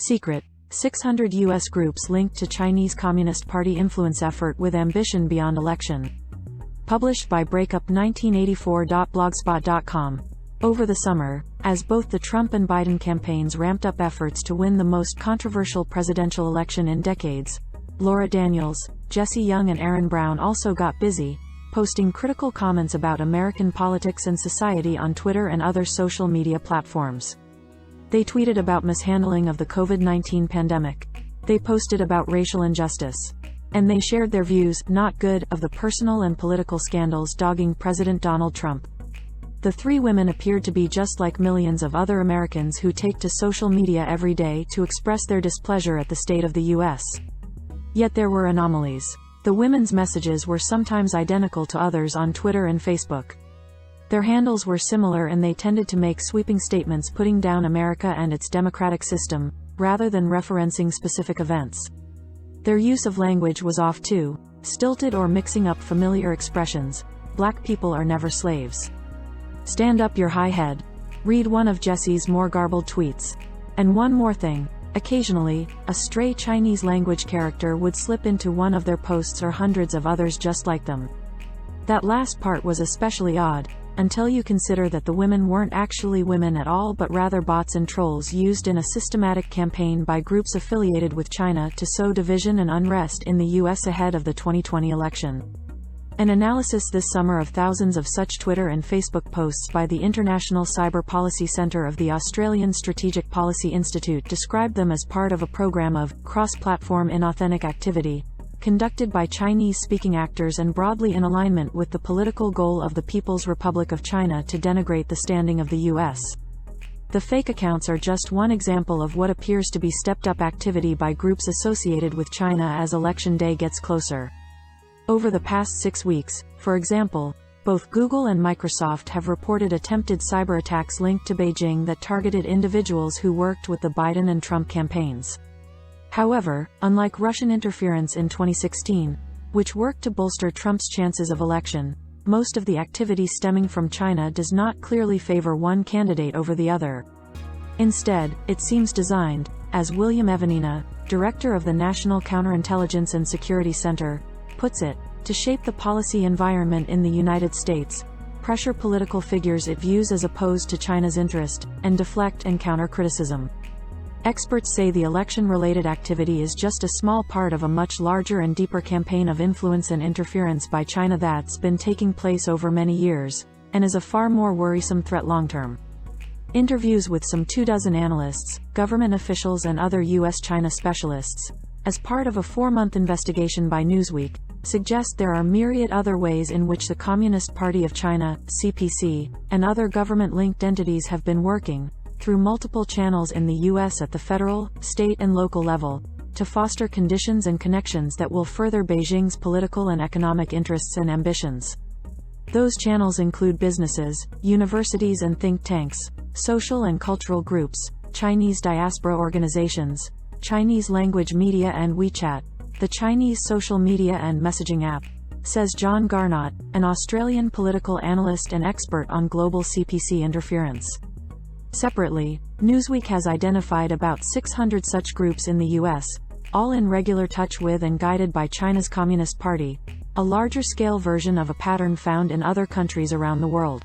Secret: 600 U.S. groups linked to Chinese Communist Party influence effort with ambition beyond election. Published by Breakup1984.blogspot.com. Over the summer, as both the Trump and Biden campaigns ramped up efforts to win the most controversial presidential election in decades, Laura Daniels, Jesse Young and Aaron Brown also got busy, posting critical comments about American politics and society on Twitter and other social media platforms. They tweeted about mishandling of the COVID-19 pandemic. They posted about racial injustice. And they shared their views, not good, of the personal and political scandals dogging President Donald Trump. The three women appeared to be just like millions of other Americans who take to social media every day to express their displeasure at the state of the U.S. Yet there were anomalies. The women's messages were sometimes identical to others on Twitter and Facebook. Their handles were similar and they tended to make sweeping statements putting down America and its democratic system, rather than referencing specific events. Their use of language was off too, stilted or mixing up familiar expressions. Black people are never slaves. Stand up your high head. Read one of Jesse's more garbled tweets. And one more thing, occasionally, a stray Chinese language character would slip into one of their posts or hundreds of others just like them. That last part was especially odd, until you consider that the women weren't actually women at all but rather bots and trolls used in a systematic campaign by groups affiliated with China to sow division and unrest in the US ahead of the 2020 election. An analysis this summer of thousands of such Twitter and Facebook posts by the International Cyber Policy Centre of the Australian Strategic Policy Institute described them as part of a program of cross-platform inauthentic activity, conducted by Chinese-speaking actors and broadly in alignment with the political goal of the People's Republic of China to denigrate the standing of the U.S. The fake accounts are just one example of what appears to be stepped-up activity by groups associated with China as Election Day gets closer. Over the past 6 weeks, for example, both Google and Microsoft have reported attempted cyber attacks linked to Beijing that targeted individuals who worked with the Biden and Trump campaigns. However, unlike Russian interference in 2016, which worked to bolster Trump's chances of election, most of the activity stemming from China does not clearly favor one candidate over the other. Instead, it seems designed, as William Evanina, director of the National Counterintelligence and Security Center, puts it, to shape the policy environment in the United States, pressure political figures it views as opposed to China's interest, and deflect and counter criticism. Experts say the election-related activity is just a small part of a much larger and deeper campaign of influence and interference by China that's been taking place over many years, and is a far more worrisome threat long-term. Interviews with some 24 analysts, government officials and other U.S.-China specialists, as part of a 4-month investigation by Newsweek, suggest there are myriad other ways in which the Communist Party of China, CPC, and other government-linked entities have been working, through multiple channels in the U.S. at the federal, state and local level, to foster conditions and connections that will further Beijing's political and economic interests and ambitions. Those channels include businesses, universities and think tanks, social and cultural groups, Chinese diaspora organizations, Chinese language media and WeChat, the Chinese social media and messaging app, says John Garnott, an Australian political analyst and expert on global CPC interference. Separately, Newsweek has identified about 600 such groups in the U.S., all in regular touch with and guided by China's Communist Party, a larger-scale version of a pattern found in other countries around the world.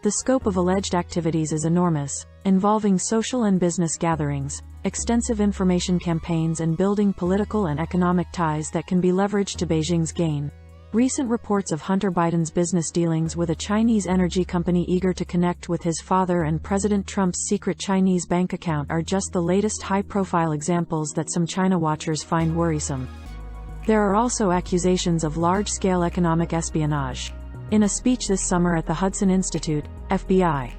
The scope of alleged activities is enormous, involving social and business gatherings, extensive information campaigns and building political and economic ties that can be leveraged to Beijing's gain. Recent reports of Hunter Biden's business dealings with a Chinese energy company eager to connect with his father and President Trump's secret Chinese bank account are just the latest high-profile examples that some China watchers find worrisome. There are also accusations of large-scale economic espionage. In a speech this summer at the Hudson Institute, FBI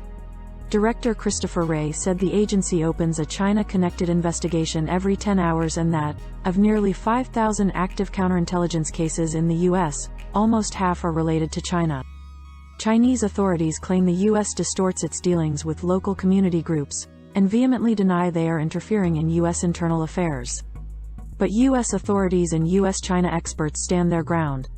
Director Christopher Wray said the agency opens a China-connected investigation every 10 hours and that, of nearly 5,000 active counterintelligence cases in the U.S., almost half are related to China. Chinese authorities claim the U.S. distorts its dealings with local community groups, and vehemently deny they are interfering in U.S. internal affairs. But U.S. authorities and U.S.-China experts stand their ground.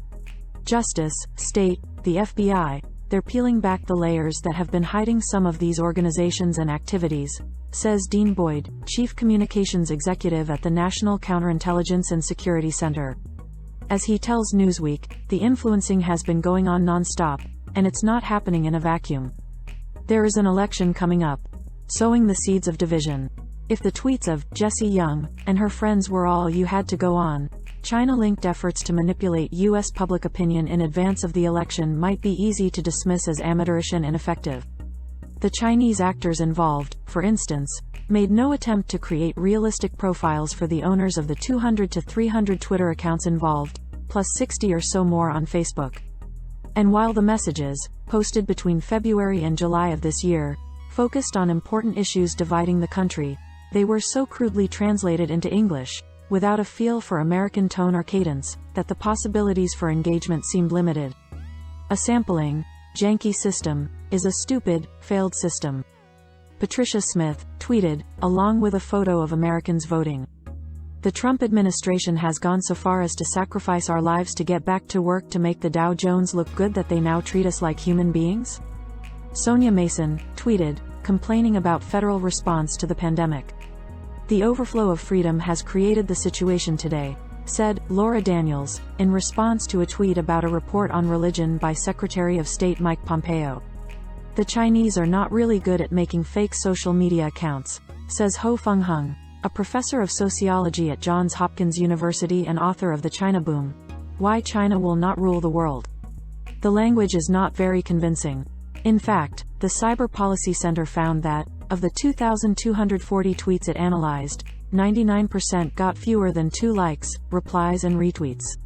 Justice, State, the FBI, they're peeling back the layers that have been hiding some of these organizations and activities, says Dean Boyd, Chief Communications Executive at the National Counterintelligence and Security Center. As he tells Newsweek, the influencing has been going on non-stop, and it's not happening in a vacuum. There is an election coming up, sowing the seeds of division. If the tweets of Jessie Young and her friends were all you had to go on, China-linked efforts to manipulate U.S. public opinion in advance of the election might be easy to dismiss as amateurish and ineffective. The Chinese actors involved, for instance, made no attempt to create realistic profiles for the owners of the 200 to 300 Twitter accounts involved, plus 60 or so more on Facebook. And while the messages, posted between February and July of this year, focused on important issues dividing the country, they were so crudely translated into English, without a feel for American tone or cadence, that the possibilities for engagement seemed limited. A sampling, janky system is a stupid, failed system. Patricia Smith tweeted, along with a photo of Americans voting. The Trump administration has gone so far as to sacrifice our lives to get back to work to make the Dow Jones look good that they now treat us like human beings? Sonia Mason tweeted, complaining about federal response to the pandemic. The overflow of freedom has created the situation today, said Laura Daniels, in response to a tweet about a report on religion by Secretary of State Mike Pompeo. The Chinese are not really good at making fake social media accounts, says Ho Feng Hung, a professor of sociology at Johns Hopkins University and author of The China Boom: Why China Will Not Rule the World. The language is not very convincing. In fact, the Cyber Policy Center found that, of the 2,240 tweets it analyzed, 99% got fewer than 2 likes, replies and retweets.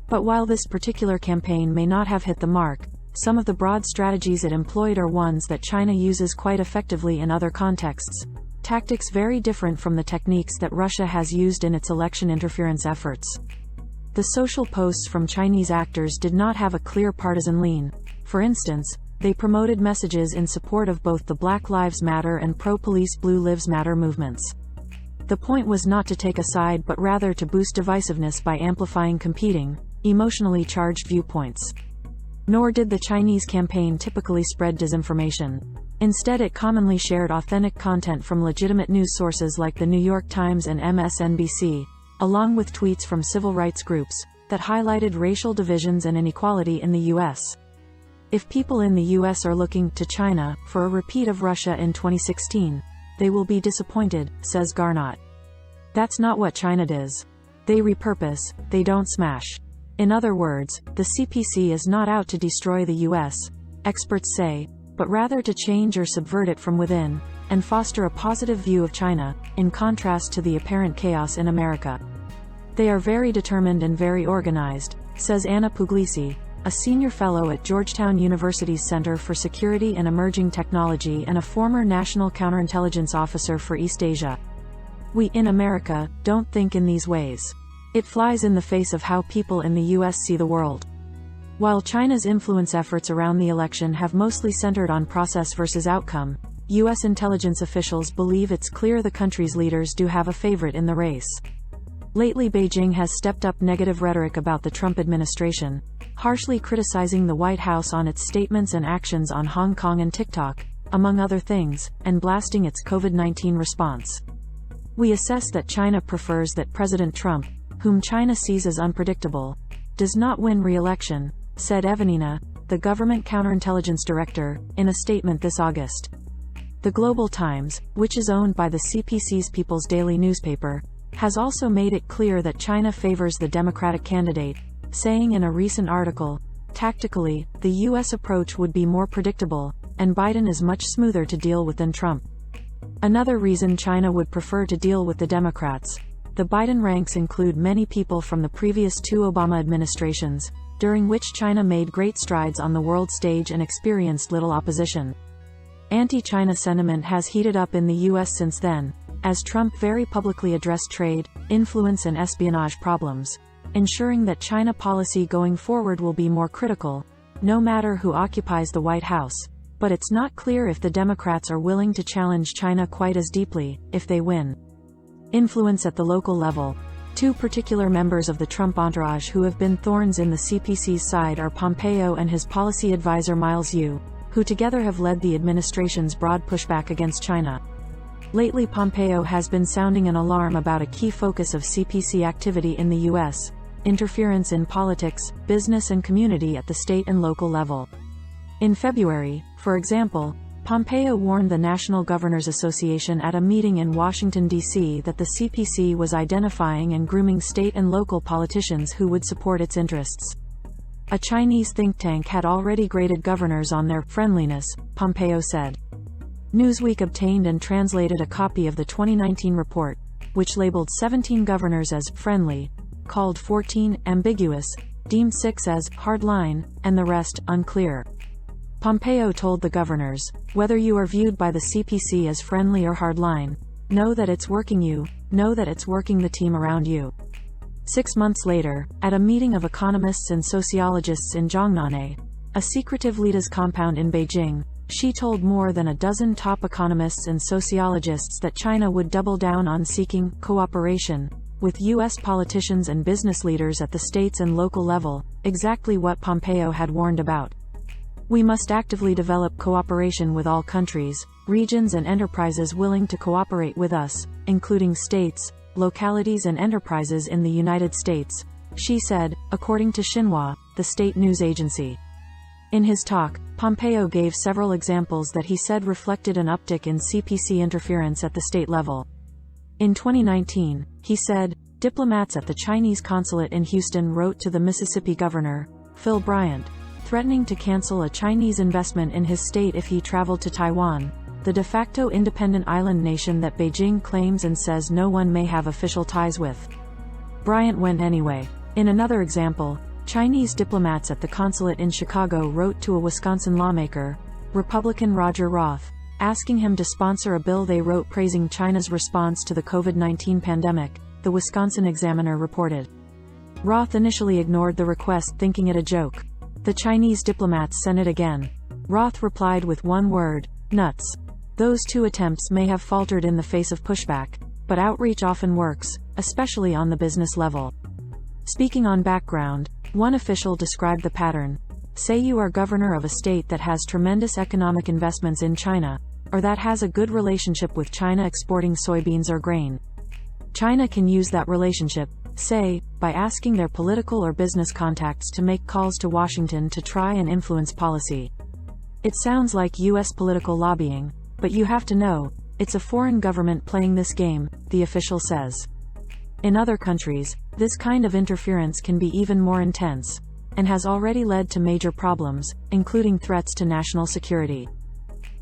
But while this particular campaign may not have hit the mark, some of the broad strategies it employed are ones that China uses quite effectively in other contexts, tactics very different from the techniques that Russia has used in its election interference efforts. The social posts from Chinese actors did not have a clear partisan lean. For instance, they promoted messages in support of both the Black Lives Matter and pro-police Blue Lives Matter movements. The point was not to take a side but rather to boost divisiveness by amplifying competing, emotionally charged viewpoints. Nor did the Chinese campaign typically spread disinformation. Instead, it commonly shared authentic content from legitimate news sources like the New York Times and MSNBC, along with tweets from civil rights groups that highlighted racial divisions and inequality in the U.S. If people in the U.S. are looking to China for a repeat of Russia in 2016, they will be disappointed, says Garnot. That's not what China does. They repurpose, they don't smash. In other words, the CPC is not out to destroy the U.S., experts say, but rather to change or subvert it from within, and foster a positive view of China, in contrast to the apparent chaos in America. They are very determined and very organized, says Anna Puglisi, a senior fellow at Georgetown University's Center for Security and Emerging Technology and a former national counterintelligence officer for East Asia. We in America don't think in these ways. It flies in the face of how people in the U.S. see the world. While China's influence efforts around the election have mostly centered on process versus outcome, U.S. intelligence officials believe it's clear the country's leaders do have a favorite in the race. Lately, Beijing has stepped up negative rhetoric about the Trump administration, harshly criticizing the White House on its statements and actions on Hong Kong and TikTok, among other things, and blasting its COVID-19 response. We assess that China prefers that President Trump, whom China sees as unpredictable, does not win re-election, said Evanina, the government counterintelligence director, in a statement this August. The Global Times, which is owned by the CPC's People's Daily newspaper, has also made it clear that China favors the Democratic candidate, saying in a recent article, tactically, the U.S. approach would be more predictable, and Biden is much smoother to deal with than Trump. Another reason China would prefer to deal with the Democrats. The Biden ranks include many people from the previous 2 Obama administrations, during which China made great strides on the world stage and experienced little opposition. Anti-China sentiment has heated up in the U.S. since then, as Trump very publicly addressed trade, influence and espionage problems, ensuring that China policy going forward will be more critical, no matter who occupies the White House. But it's not clear if the Democrats are willing to challenge China quite as deeply, if they win. Influence at the local level. Two particular members of the Trump entourage who have been thorns in the CPC's side are Pompeo and his policy advisor Miles Yu, who together have led the administration's broad pushback against China. Lately, Pompeo has been sounding an alarm about a key focus of CPC activity in the U.S., interference in politics, business and community at the state and local level. In February, for example, Pompeo warned the National Governors Association at a meeting in Washington, D.C. that the CPC was identifying and grooming state and local politicians who would support its interests. A Chinese think tank had already graded governors on their friendliness, Pompeo said. Newsweek obtained and translated a copy of the 2019 report, which labeled 17 governors as friendly, called 14 ambiguous, deemed 6 as hardline, and the rest unclear. Pompeo told the governors, whether you are viewed by the CPC as friendly or hardline, know that it's working you, know that it's working the team around you. 6 months later, at a meeting of economists and sociologists in Zhongnanhai, a secretive leaders compound in Beijing, she told more than a dozen top economists and sociologists that China would double down on seeking cooperation with U.S. politicians and business leaders at the states and local level, exactly what Pompeo had warned about. We must actively develop cooperation with all countries, regions and enterprises willing to cooperate with us, including states, localities and enterprises in the United States, she said, according to Xinhua, the state news agency. In his talk, Pompeo gave several examples that he said reflected an uptick in CPC interference at the state level. In 2019, he said, diplomats at the Chinese consulate in Houston wrote to the Mississippi governor, Phil Bryant, threatening to cancel a Chinese investment in his state if he traveled to Taiwan, the de facto independent island nation that Beijing claims and says no one may have official ties with. Bryant went anyway. In another example, Chinese diplomats at the consulate in Chicago wrote to a Wisconsin lawmaker, Republican Roger Roth, asking him to sponsor a bill they wrote praising China's response to the COVID-19 pandemic, the Wisconsin Examiner reported. Roth initially ignored the request, thinking it a joke. The Chinese diplomats sent it again. Roth replied with one word, nuts. Those two attempts may have faltered in the face of pushback, but outreach often works, especially on the business level. Speaking on background, one official described the pattern. Say you are governor of a state that has tremendous economic investments in China, or that has a good relationship with China exporting soybeans or grain. China can use that relationship, say, by asking their political or business contacts to make calls to Washington to try and influence policy. It sounds like U.S. political lobbying, but you have to know, it's a foreign government playing this game, the official says. In other countries, this kind of interference can be even more intense, and has already led to major problems, including threats to national security.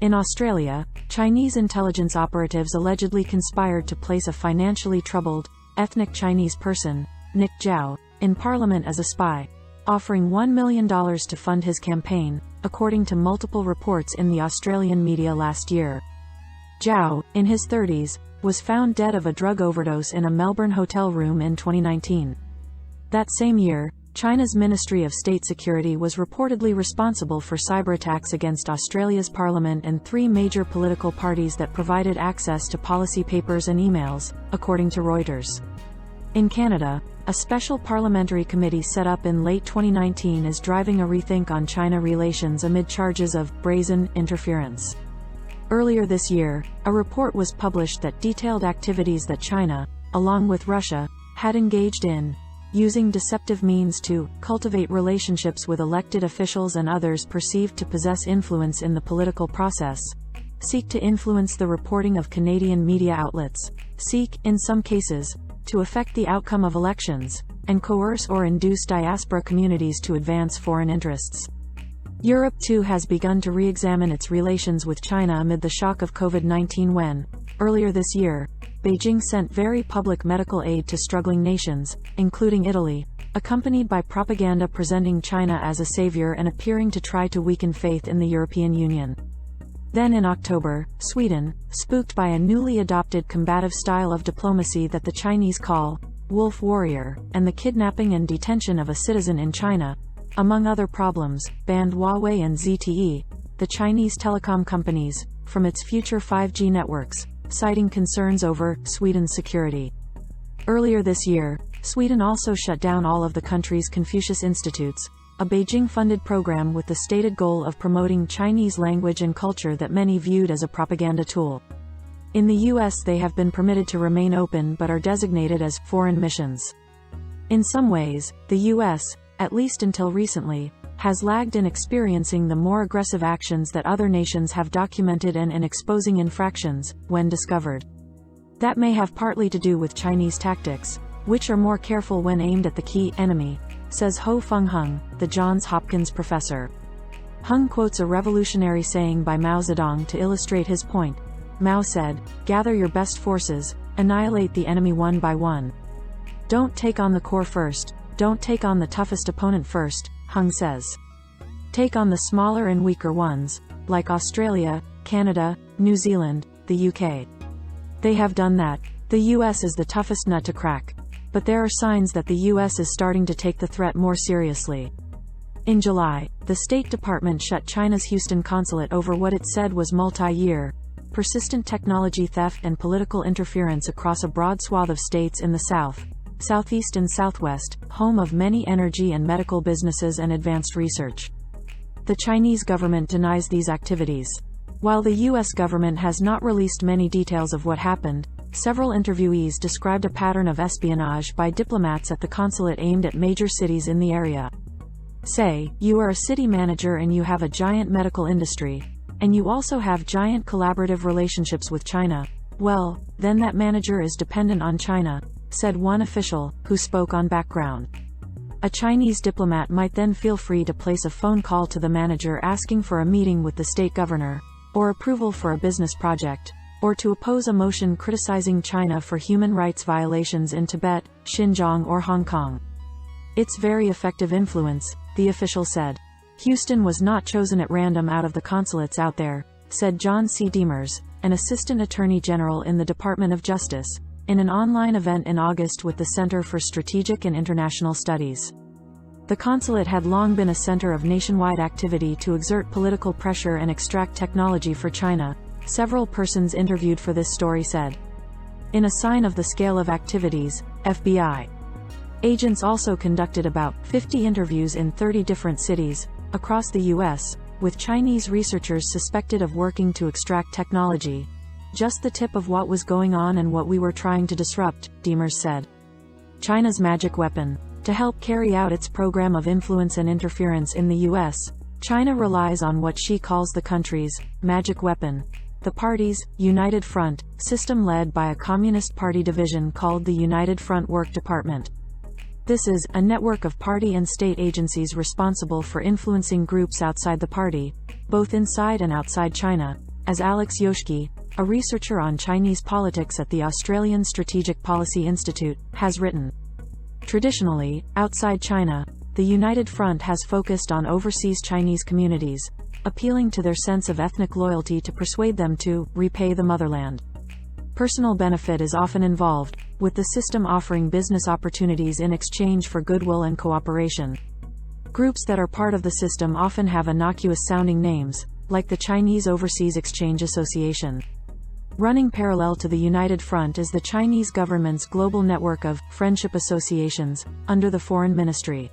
In Australia, Chinese intelligence operatives allegedly conspired to place a financially troubled, ethnic Chinese person, Nick Zhao, in parliament as a spy, offering $1 million to fund his campaign, according to multiple reports in the Australian media last year. Zhao, in his 30s, was found dead of a drug overdose in a Melbourne hotel room in 2019. That same year, China's Ministry of State Security was reportedly responsible for cyberattacks against Australia's parliament and 3 major political parties that provided access to policy papers and emails, according to Reuters. In Canada, a special parliamentary committee set up in late 2019 is driving a rethink on China relations amid charges of brazen interference. Earlier this year, a report was published that detailed activities that China, along with Russia, had engaged in, using deceptive means to cultivate relationships with elected officials and others perceived to possess influence in the political process, seek to influence the reporting of Canadian media outlets, seek, in some cases, to affect the outcome of elections, and coerce or induce diaspora communities to advance foreign interests. Europe too has begun to re-examine its relations with China amid the shock of COVID-19 when, earlier this year, Beijing sent very public medical aid to struggling nations, including Italy, accompanied by propaganda presenting China as a savior and appearing to try to weaken faith in the European Union. Then in October, Sweden, spooked by a newly adopted combative style of diplomacy that the Chinese call wolf warrior, and the kidnapping and detention of a citizen in China, among other problems, banned Huawei and ZTE, the Chinese telecom companies, from its future 5G networks, citing concerns over Sweden's security. Earlier this year, Sweden also shut down all of the country's Confucius Institutes, a Beijing-funded program with the stated goal of promoting Chinese language and culture that many viewed as a propaganda tool. In the US, they have been permitted to remain open but are designated as foreign missions. In some ways, the US, at least until recently, has lagged in experiencing the more aggressive actions that other nations have documented and in exposing infractions, when discovered. That may have partly to do with Chinese tactics, which are more careful when aimed at the key enemy, says Ho Fung Hung, the Johns Hopkins professor. Hung quotes a revolutionary saying by Mao Zedong to illustrate his point. Mao said, "Gather your best forces, annihilate the enemy one by one. Don't take on the core first, don't take on the toughest opponent first," Hung says. Take on the smaller and weaker ones, like Australia, Canada, New Zealand, the UK. They have done that. The US is the toughest nut to crack. But there are signs that the US is starting to take the threat more seriously. In July, the State Department shut China's Houston consulate over what it said was multi-year, persistent technology theft and political interference across a broad swath of states in the South, Southeast and Southwest, home of many energy and medical businesses and advanced research. The Chinese government denies these activities. While the US government has not released many details of what happened, several interviewees described a pattern of espionage by diplomats at the consulate aimed at major cities in the area. Say, you are a city manager and you have a giant medical industry, and you also have giant collaborative relationships with China. Well, then that manager is dependent on China, said one official, who spoke on background. A Chinese diplomat might then feel free to place a phone call to the manager asking for a meeting with the state governor, or approval for a business project, or to oppose a motion criticizing China for human rights violations in Tibet, Xinjiang or Hong Kong. It's very effective influence, the official said. Houston was not chosen at random out of the consulates out there, said John C. Demers, an assistant attorney general in the Department of Justice, in an online event in August with the Center for Strategic and International Studies. The consulate had long been a center of nationwide activity to exert political pressure and extract technology for China, several persons interviewed for this story said. In a sign of the scale of activities, FBI agents also conducted about 50 interviews in 30 different cities, across the U.S., with Chinese researchers suspected of working to extract technology. Just the tip of what was going on and what we were trying to disrupt, Demers said. China's magic weapon. To help carry out its program of influence and interference in the U.S., China relies on what she calls the country's magic weapon, the party's United Front system led by a Communist Party division called the United Front Work Department. This is a network of party and state agencies responsible for influencing groups outside the party, both inside and outside China, as Alex Yoshki, a researcher on Chinese politics at the Australian Strategic Policy Institute, has written. Traditionally, outside China, the United Front has focused on overseas Chinese communities, appealing to their sense of ethnic loyalty to persuade them to repay the motherland. Personal benefit is often involved, with the system offering business opportunities in exchange for goodwill and cooperation. Groups that are part of the system often have innocuous-sounding names, like the Chinese Overseas Exchange Association. Running parallel to the United Front is the Chinese government's global network of friendship associations, under the Foreign Ministry.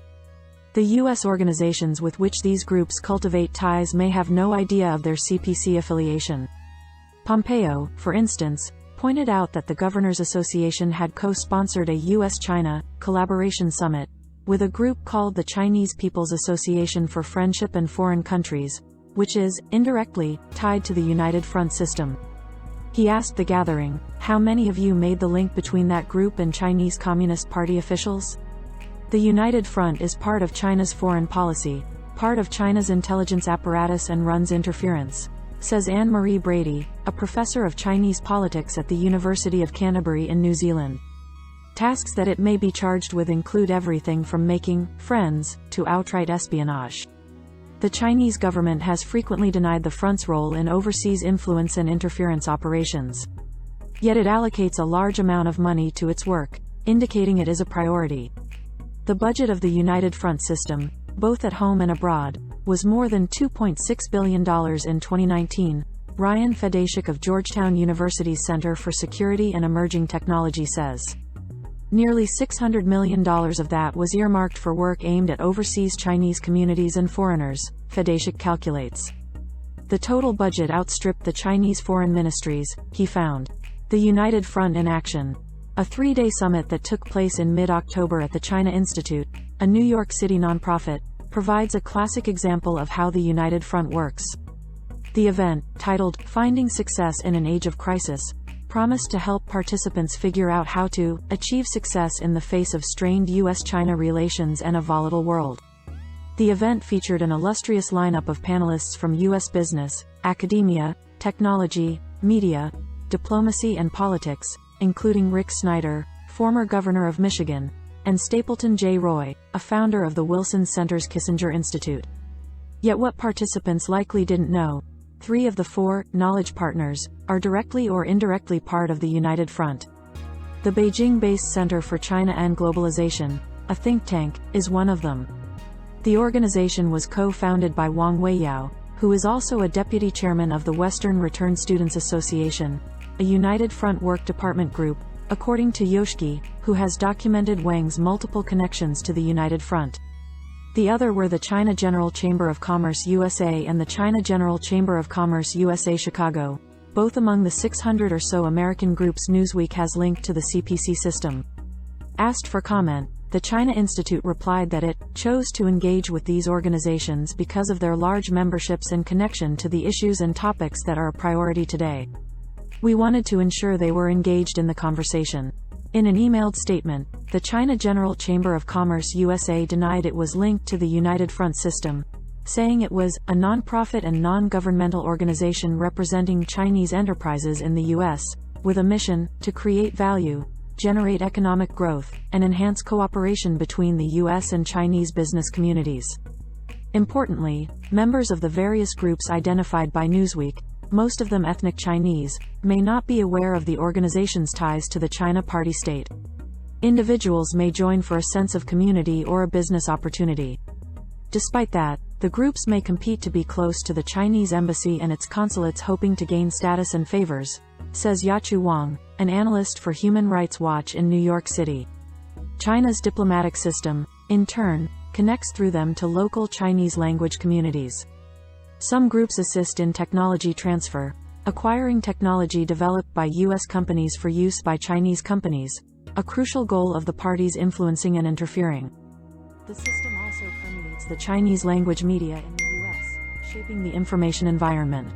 The U.S. organizations with which these groups cultivate ties may have no idea of their CPC affiliation. Pompeo, for instance, pointed out that the Governors Association had co-sponsored a U.S.-China collaboration summit with a group called the Chinese People's Association for Friendship and Foreign Countries, which is, indirectly, tied to the United Front system. He asked the gathering, how many of you made the link between that group and Chinese Communist Party officials? The United Front is part of China's foreign policy, part of China's intelligence apparatus and runs interference, says Anne-Marie Brady, a professor of Chinese politics at the University of Canterbury in New Zealand. Tasks that it may be charged with include everything from making friends to outright espionage. The Chinese government has frequently denied the front's role in overseas influence and interference operations. Yet it allocates a large amount of money to its work, indicating it is a priority. The budget of the United Front system, both at home and abroad, was more than $2.6 billion in 2019, Ryan Fedashik of Georgetown University's Center for Security and Emerging Technology says. Nearly $600 million of that was earmarked for work aimed at overseas Chinese communities and foreigners, Fedashik calculates. The total budget outstripped the Chinese foreign ministries, he found. The United Front in Action. A 3-day summit that took place in mid-October at the China Institute, a New York City nonprofit, provides a classic example of how the United Front works. The event, titled "Finding Success in an Age of Crisis," promised to help participants figure out how to achieve success in the face of strained U.S.-China relations and a volatile world. The event featured an illustrious lineup of panelists from U.S. business, academia, technology, media, diplomacy and politics, including Rick Snyder, former governor of Michigan, and Stapleton J. Roy, a founder of the Wilson Center's Kissinger Institute. Yet what participants likely didn't know, 3 of the 4 knowledge partners are directly or indirectly part of the United Front. The Beijing-based Center for China and Globalization, a think tank, is one of them. The organization was co-founded by Wang Weiyao, who is also a deputy chairman of the Western Return Students Association, a United Front work department group, according to Yoshiki, who has documented Wang's multiple connections to the United Front. The other were the China General Chamber of Commerce USA and the China General Chamber of Commerce USA Chicago, both among the 600 or so American groups Newsweek has linked to the CPC system. Asked for comment, the China Institute replied that it chose to engage with these organizations because of their large memberships and connection to the issues and topics that are a priority today. We wanted to ensure they were engaged in the conversation. In an emailed statement, the China General Chamber of Commerce USA denied it was linked to the United Front system, saying it was a non-profit and non-governmental organization representing Chinese enterprises in the U.S., with a mission to create value, generate economic growth, and enhance cooperation between the U.S. and Chinese business communities. Importantly, members of the various groups identified by Newsweek, most of them ethnic Chinese, may not be aware of the organization's ties to the China Party state. Individuals may join for a sense of community or a business opportunity. Despite that, the groups may compete to be close to the Chinese embassy and its consulates, hoping to gain status and favors, says Yachu Wang, an analyst for Human Rights Watch in New York City. China's diplomatic system, in turn, connects through them to local Chinese language communities. Some groups assist in technology transfer, acquiring technology developed by U.S. companies for use by Chinese companies, a crucial goal of the parties influencing and interfering. The system also permeates the Chinese language media in the U.S., shaping the information environment.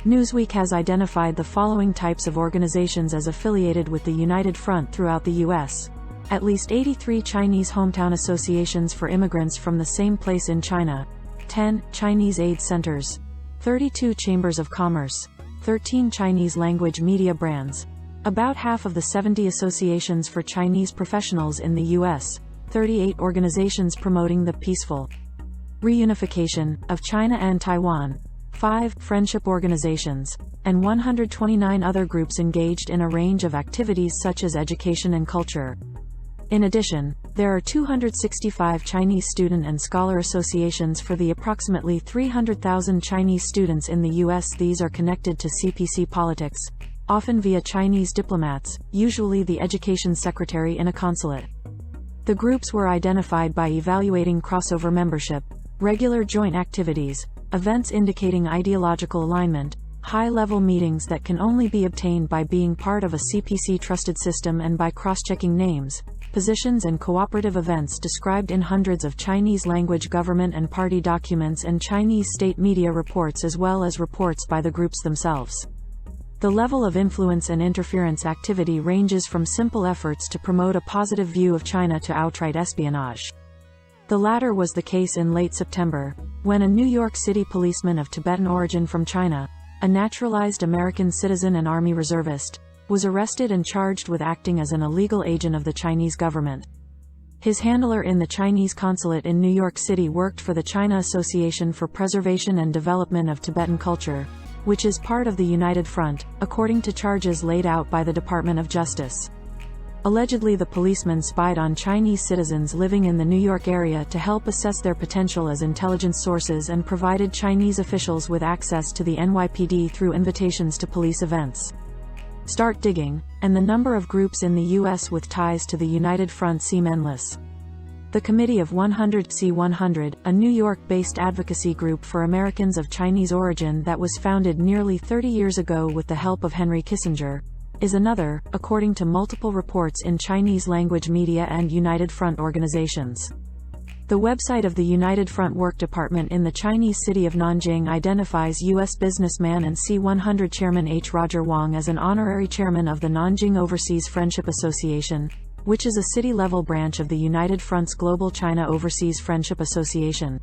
Newsweek has identified the following types of organizations as affiliated with the United Front throughout the U.S. At least 83 Chinese hometown associations for immigrants from the same place in China, 10 Chinese aid centers, 32 chambers of commerce, 13 Chinese language media brands, about half of the 70 associations for Chinese professionals in the U.S., 38 organizations promoting the peaceful reunification of China and Taiwan, 5 friendship organizations, and 129 other groups engaged in a range of activities such as education and culture. In addition, there are 265 Chinese student and scholar associations for the approximately 300,000 Chinese students in the U.S. These are connected to CPC politics, often via Chinese diplomats, usually the education secretary in a consulate. The groups were identified by evaluating crossover membership, regular joint activities, events indicating ideological alignment, high-level meetings that can only be obtained by being part of a CPC-trusted system, and by cross-checking names, positions and cooperative events described in hundreds of Chinese-language government and party documents and Chinese state media reports, as well as reports by the groups themselves. The level of influence and interference activity ranges from simple efforts to promote a positive view of China to outright espionage. The latter was the case in late September, when a New York City policeman of Tibetan origin from China, a naturalized American citizen and Army reservist, was arrested and charged with acting as an illegal agent of the Chinese government. His handler in the Chinese consulate in New York City worked for the China Association for Preservation and Development of Tibetan Culture, which is part of the United Front, according to charges laid out by the Department of Justice. Allegedly, the policeman spied on Chinese citizens living in the New York area to help assess their potential as intelligence sources, and provided Chinese officials with access to the NYPD through invitations to police events. Start digging. and the number of groups in the U.S. with ties to the United Front seem endless. The Committee of 100 C100, a New York-based advocacy group for Americans of Chinese origin that was founded nearly 30 years ago with the help of Henry Kissinger, is another, according to multiple reports in Chinese-language media and United Front organizations. The website of the United Front Work Department in the Chinese city of Nanjing identifies U.S. businessman and C100 chairman H. Roger Wang as an honorary chairman of the Nanjing Overseas Friendship Association, which is a city-level branch of the United Front's Global China Overseas Friendship Association.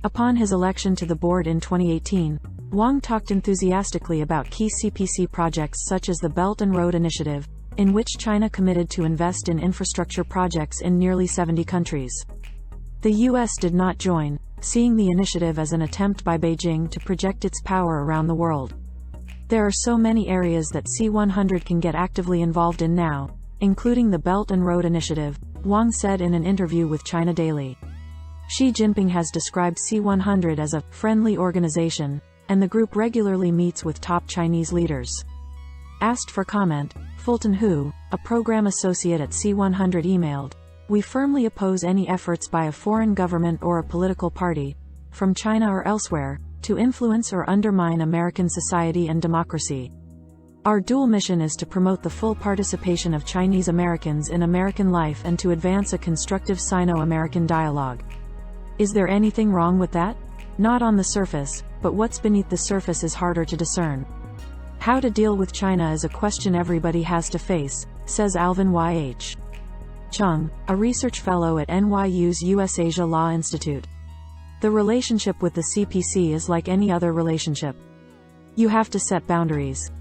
Upon his election to the board in 2018, Wang talked enthusiastically about key CPC projects such as the Belt and Road Initiative, in which China committed to invest in infrastructure projects in nearly 70 countries. The U.S. did not join, seeing the initiative as an attempt by Beijing to project its power around the world. There are so many areas that C100 can get actively involved in now, including the Belt and Road Initiative, Wang said in an interview with China Daily. Xi Jinping has described C100 as a friendly organization, and the group regularly meets with top Chinese leaders. Asked for comment, Fulton Hu, a program associate at C100 emailed, "We firmly oppose any efforts by a foreign government or a political party, from China or elsewhere, to influence or undermine American society and democracy. Our dual mission is to promote the full participation of Chinese Americans in American life and to advance a constructive Sino-American dialogue." Is there anything wrong with that? Not on the surface, but what's beneath the surface is harder to discern. How to deal with China is a question everybody has to face, says Alvin Y.H. Chung, a research fellow at NYU's U.S. Asia Law Institute. The relationship with the CPC is like any other relationship. You have to set boundaries.